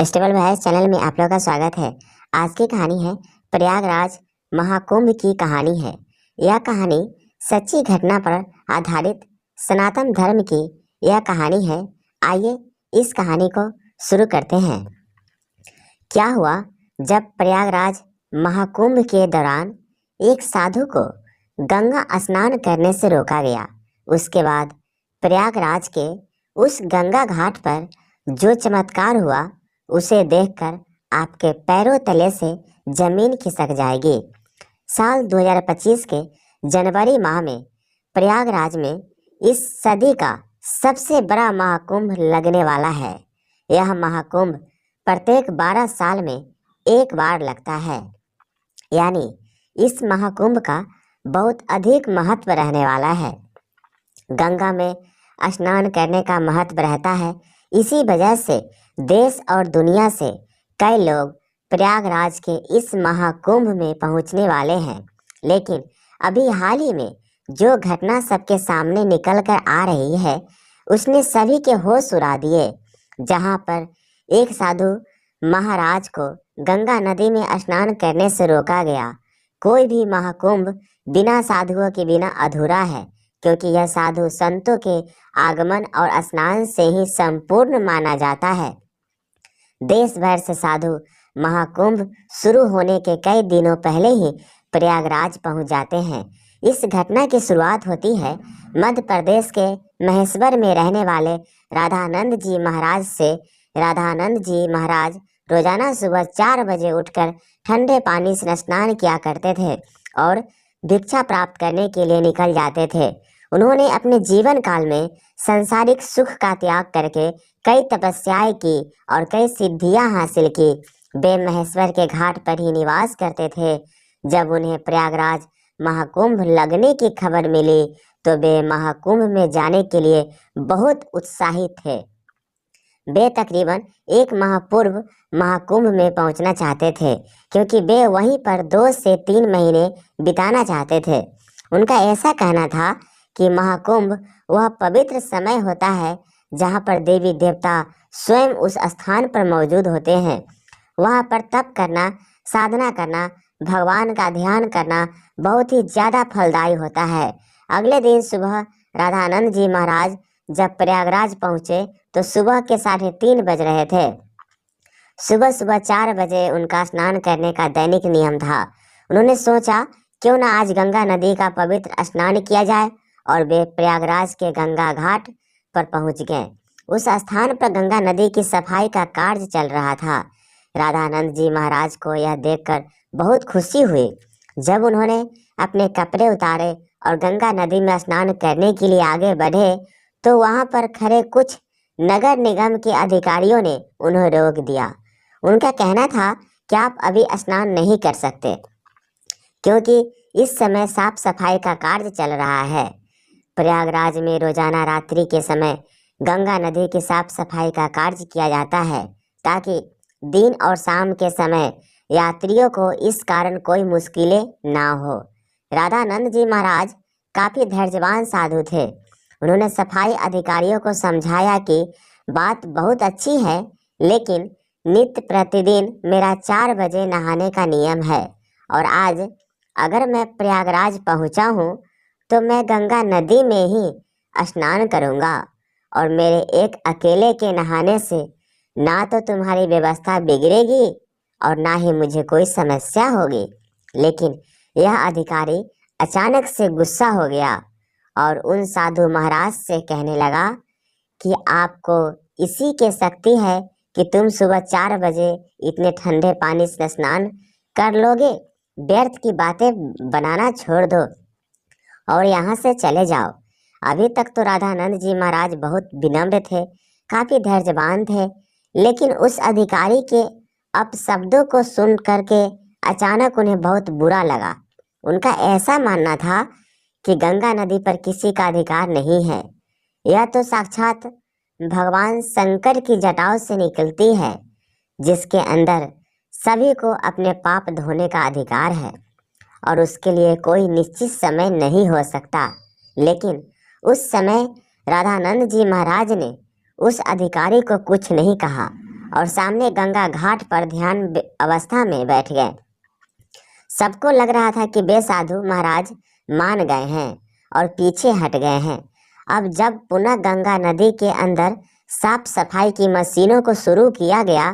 Festival wise channel में आप लोगों का स्वागत है। आज की कहानी है प्रयागराज महाकुंभ की कहानी है। यह कहानी सच्ची घटना पर आधारित सनातन धर्म की यह कहानी है। आइए इस कहानी को शुरू करते हैं। क्या हुआ जब प्रयागराज महाकुंभ के दौरान एक साधु को गंगा स्नान करने से रोका गया। उसके बाद प्रयागराज के उस गंगा घाट पर जो चमत्कार हुआ उसे देखकर आपके पैरों तले से जमीन खिसक जाएगी। साल 2025 के जनवरी माह में प्रयागराज में इस सदी का सबसे बड़ा महाकुंभ लगने वाला है। यह महाकुंभ प्रत्येक 12 साल में एक बार लगता है, यानी इस महाकुंभ का बहुत अधिक महत्व रहने वाला है। गंगा में स्नान करने का महत्व रहता है। इसी वजह से देश और दुनिया से कई लोग प्रयागराज के इस महाकुंभ में पहुंचने वाले हैं। लेकिन अभी हाल ही में जो घटना सबके सामने निकल कर आ रही है उसने सभी के होश उड़ा दिए। जहां पर एक साधु महाराज को गंगा नदी में स्नान करने से रोका गया। कोई भी महाकुंभ बिना साधुओं के बिना अधूरा है, क्योंकि यह साधु संतों के आगमन और स्नान से ही संपूर्ण माना जाता है। देश भर से साधु महाकुंभ शुरू होने के कई दिनों पहले ही प्रयागराज पहुंच जाते हैं। इस घटना की शुरुआत होती है मध्य प्रदेश के महेश्वर में रहने वाले राधानंद जी महाराज से। राधानंद जी महाराज रोजाना सुबह 4 बजे उठकर ठंडे पानी से स्नान किया करते थे और भिक्षा प्राप्त करने के लिए निकल जाते थे। उन्होंने अपने जीवन काल में सांसारिक सुख का त्याग करके कई तपस्याएं की और कई सिद्धियां हासिल की। वे महेश्वर के घाट पर ही निवास करते थे। जब उन्हें प्रयागराज महाकुंभ लगने की खबर मिली तो वे महाकुंभ में जाने के लिए बहुत उत्साहित थे। वे तकरीबन 1 माह पूर्व महाकुंभ में पहुंचना चाहते थे, क्योंकि वे वहीं पर 2 से 3 महीने बिताना चाहते थे। उनका ऐसा कहना था कि महाकुंभ वह पवित्र समय होता है जहां पर देवी देवता स्वयं उस स्थान पर मौजूद होते हैं। वहां पर तप करना, साधना करना, भगवान का ध्यान करना बहुत ही ज़्यादा फलदायी होता है। अगले दिन सुबह राधानंद जी महाराज जब प्रयागराज पहुंचे तो सुबह के 3:30 बज रहे थे। सुबह सुबह 4 बजे उनका स्नान करने का दैनिक नियम था। उन्होंने सोचा क्यों ना आज गंगा नदी का पवित्र स्नान किया जाए, और वे प्रयागराज के गंगा घाट पर पहुंच गए। उस स्थान पर गंगा नदी की सफाई का कार्य चल रहा था। राधानंद जी महाराज को यह देखकर बहुत खुशी हुई। जब उन्होंने अपने कपड़े उतारे और गंगा नदी में स्नान करने के लिए आगे बढ़े तो वहां पर खड़े कुछ नगर निगम के अधिकारियों ने उन्हें रोक दिया। उनका कहना था कि आप अभी स्नान नहीं कर सकते, क्योंकि इस समय साफ सफाई का कार्य चल रहा है। प्रयागराज में रोजाना रात्रि के समय गंगा नदी की साफ सफाई का कार्य किया जाता है, ताकि दिन और शाम के समय यात्रियों को इस कारण कोई मुश्किलें ना हो। राधानंद जी महाराज काफी धैर्यवान साधु थे। उन्होंने सफाई अधिकारियों को समझाया कि बात बहुत अच्छी है, लेकिन नित्य प्रतिदिन मेरा 4 बजे नहाने का नियम है, और आज अगर मैं प्रयागराज पहुंचा हूं तो मैं गंगा नदी में ही स्नान करूंगा, और मेरे एक अकेले के नहाने से ना तो तुम्हारी व्यवस्था बिगड़ेगी और ना ही मुझे कोई समस्या होगी। लेकिन यह अधिकारी अचानक से गुस्सा हो गया और उन साधु महाराज से कहने लगा कि आपको इसी के शक्ति है कि तुम सुबह 4 बजे इतने ठंडे पानी से स्नान कर लोगे। व्यर्थ की बातें बनाना छोड़ दो और यहाँ से चले जाओ। अभी तक तो राधानंद जी महाराज बहुत विनम्र थे, काफी धैर्यवान थे, लेकिन उस अधिकारी के अपशब्दों को सुन करके अचानक उन्हें बहुत बुरा लगा। उनका ऐसा मानना था कि गंगा नदी पर किसी का अधिकार नहीं है। यह तो साक्षात भगवान शंकर की जटाओं से निकलती है, जिसके अंदर सभी को अपने पाप धोने का अधिकार है, और उसके लिए कोई निश्चित समय नहीं हो सकता। लेकिन उस समय राधानंद जी महाराज ने उस अधिकारी को कुछ नहीं कहा और सामने गंगा घाट पर ध्यान अवस्था में बैठ गए। सबको लग रहा था कि वे साधु महाराज मान गए हैं और पीछे हट गए हैं। अब जब पुनः गंगा नदी के अंदर साफ सफाई की मशीनों को शुरू किया गया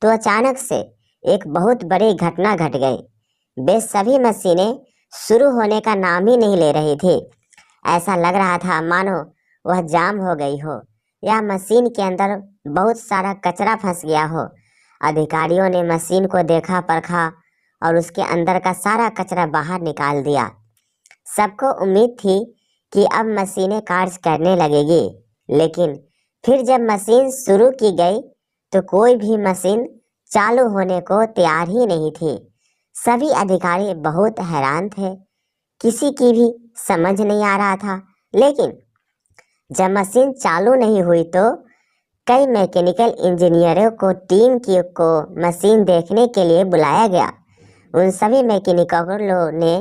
तो अचानक से एक बहुत बड़ी घटना घट गई। वे सभी मशीनें शुरू होने का नाम ही नहीं ले रही थी। ऐसा लग रहा था मानो वह जाम हो गई हो या मशीन के अंदर बहुत सारा कचरा फंस गया हो। अधिकारियों ने मशीन को देखा परखा और उसके अंदर का सारा कचरा बाहर निकाल दिया। सबको उम्मीद थी कि अब मशीनें कार्य करने लगेगी, लेकिन फिर जब मशीन शुरू की गई तो कोई भी मशीन चालू होने को तैयार ही नहीं थी। सभी अधिकारी बहुत हैरान थे, किसी की भी समझ नहीं आ रहा था। लेकिन जब मशीन चालू नहीं हुई तो कई मैकेनिकल इंजीनियरों को टीम को मशीन देखने के लिए बुलाया गया। उन सभी मैकेनिकों ने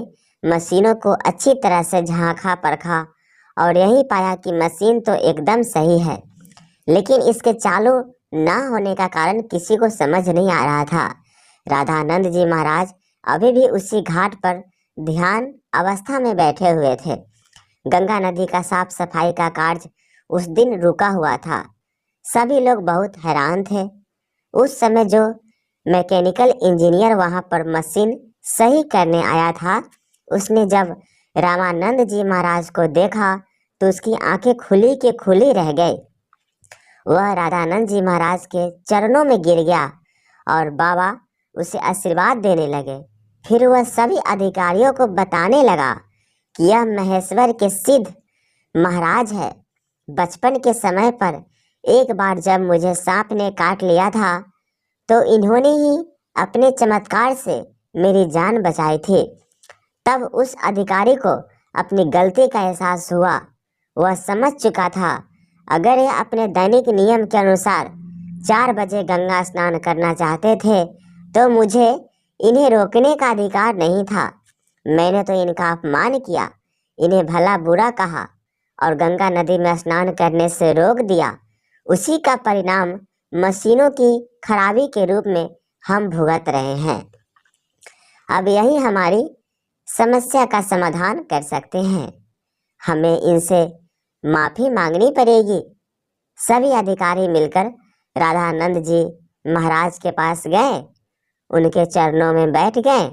मशीनों को अच्छी तरह से झांका परखा और यही पाया कि मशीन तो एकदम सही है, लेकिन इसके चालू ना होने का कारण किसी को समझ नहीं आ रहा था। राधानंद जी महाराज अभी भी उसी घाट पर ध्यान अवस्था में बैठे हुए थे। गंगा नदी का साफ सफाई का कार्य उस दिन रुका हुआ था। सभी लोग बहुत हैरान थे। उस समय जो मैकेनिकल इंजीनियर वहां पर मशीन सही करने आया था, उसने जब रामानंद जी महाराज को देखा तो उसकी आंखें खुली के खुली रह गई। वह राधानंद जी महाराज के चरणों में गिर गया और बाबा उसे आशीर्वाद देने लगे। फिर वह सभी अधिकारियों को बताने लगा कि यह महेश्वर के सिद्ध महाराज है। बचपन के समय पर एक बार जब मुझे सांप ने काट लिया था तो इन्होंने ही अपने चमत्कार से मेरी जान बचाई थी। तब उस अधिकारी को अपनी गलती का एहसास हुआ। वह समझ चुका था अगर यह अपने दैनिक नियम के अनुसार 4 बजे गंगा स्नान करना चाहते थे तो मुझे इन्हें रोकने का अधिकार नहीं था। मैंने तो इनका अपमान किया, इन्हें भला बुरा कहा और गंगा नदी में स्नान करने से रोक दिया। उसी का परिणाम मशीनों की खराबी के रूप में हम भुगत रहे हैं। अब यही हमारी समस्या का समाधान कर सकते हैं। हमें इनसे माफी मांगनी पड़ेगी। सभी अधिकारी मिलकर राधानंद जी महाराज के पास गए, उनके चरणों में बैठ गए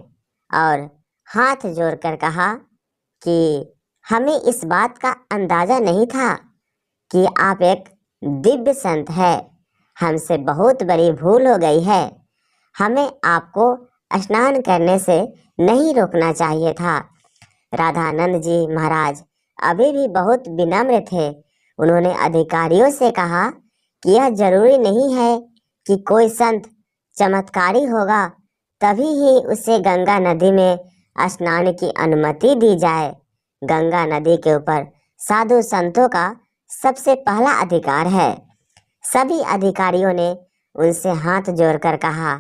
और हाथ जोड़कर कहा कि हमें इस बात का अंदाजा नहीं था कि आप एक दिव्य संत है। हमसे बहुत बड़ी भूल हो गई है। हमें आपको स्नान करने से नहीं रोकना चाहिए था। राधानंद जी महाराज अभी भी बहुत विनम्र थे। उन्होंने अधिकारियों से कहा कि यह जरूरी नहीं है कि कोई संत चमत्कारी होगा तभी ही उसे गंगा नदी में स्नान की अनुमति दी जाए। गंगा नदी के ऊपर साधु संतों का सबसे पहला अधिकार है। सभी अधिकारियों ने उनसे हाथ जोड़कर कहा,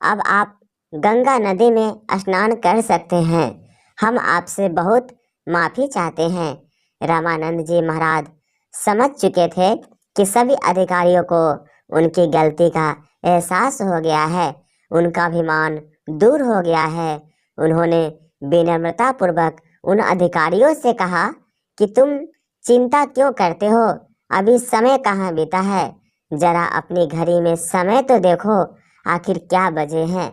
अब आप गंगा नदी में स्नान कर सकते हैं। हम आपसे बहुत माफ़ी चाहते हैं। रामानंद जी महाराज समझ चुके थे कि सभी अधिकारियों को उनकी गलती का एहसास हो गया है, उनका अभिमान दूर हो गया है। उन्होंने विनम्रता पूर्वक उन अधिकारियों से कहा कि तुम चिंता क्यों करते हो, अभी समय कहाँ बीता है, जरा अपनी घड़ी में समय तो देखो, आखिर क्या बजे हैं।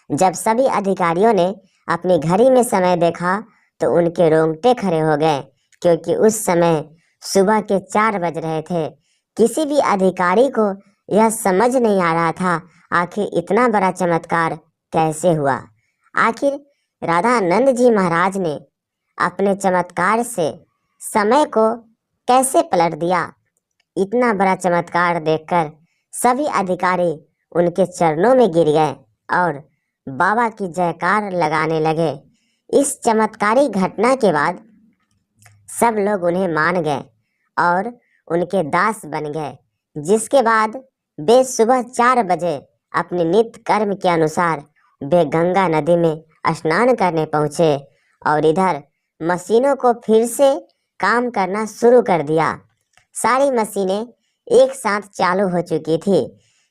जब सभी अधिकारियों ने अपनी घड़ी में समय देखा तो उनके रोंगटे खड़े हो गए, क्योंकि उस समय सुबह के 4 बज रहे थे। किसी भी अधिकारी को यह समझ नहीं आ रहा था आखिर इतना बड़ा चमत्कार कैसे हुआ। आखिर राधानंद जी महाराज ने अपने चमत्कार से समय को कैसे पलट दिया। इतना बड़ा चमत्कार देखकर सभी अधिकारी उनके चरणों में गिर गए और बाबा की जयकार लगाने लगे। इस चमत्कारी घटना के बाद सब लोग उन्हें मान गए और उनके दास बन गए, जिसके बाद वे सुबह 4 बजे अपने नित्य कर्म के अनुसार वे गंगा नदी में स्नान करने पहुँचे और इधर मशीनों को फिर से काम करना शुरू कर दिया। सारी मशीनें एक साथ चालू हो चुकी थी।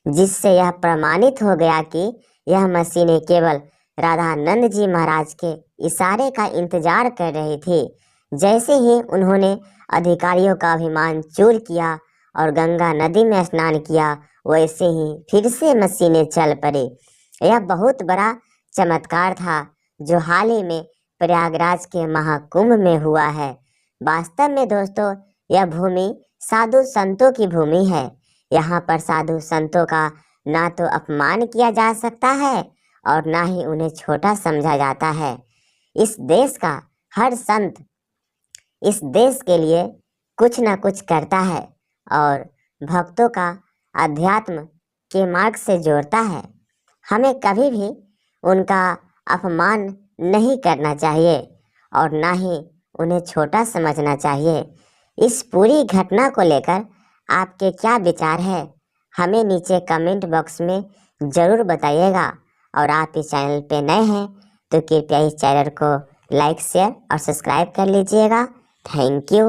जिससे यह प्रमाणित हो गया कि यह मशीनें केवल राधानंद जी महाराज के इशारे का इंतजार कर रही थी। जैसे ही उन्होंने अधिकारियों का अभिमान चूर किया और गंगा नदी में स्नान किया, वैसे ही फिर से मशीनें चल पड़ी। यह बहुत बड़ा चमत्कार था जो हाल ही में प्रयागराज के महाकुंभ में हुआ है। वास्तव में दोस्तों, यह भूमि साधु संतों की भूमि है। यहाँ पर साधु संतों का ना तो अपमान किया जा सकता है और ना ही उन्हें छोटा समझा जाता है। इस देश का हर संत इस देश के लिए कुछ न कुछ करता है और भक्तों का अध्यात्म के मार्ग से जोड़ता है। हमें कभी भी उनका अपमान नहीं करना चाहिए और ना ही उन्हें छोटा समझना चाहिए। इस पूरी घटना को लेकर आपके क्या विचार है, हमें नीचे कमेंट बॉक्स में ज़रूर बताइएगा। और आप इस चैनल पे नए हैं तो कृपया इस चैनल को लाइक, शेयर और सब्सक्राइब कर लीजिएगा। Thank you.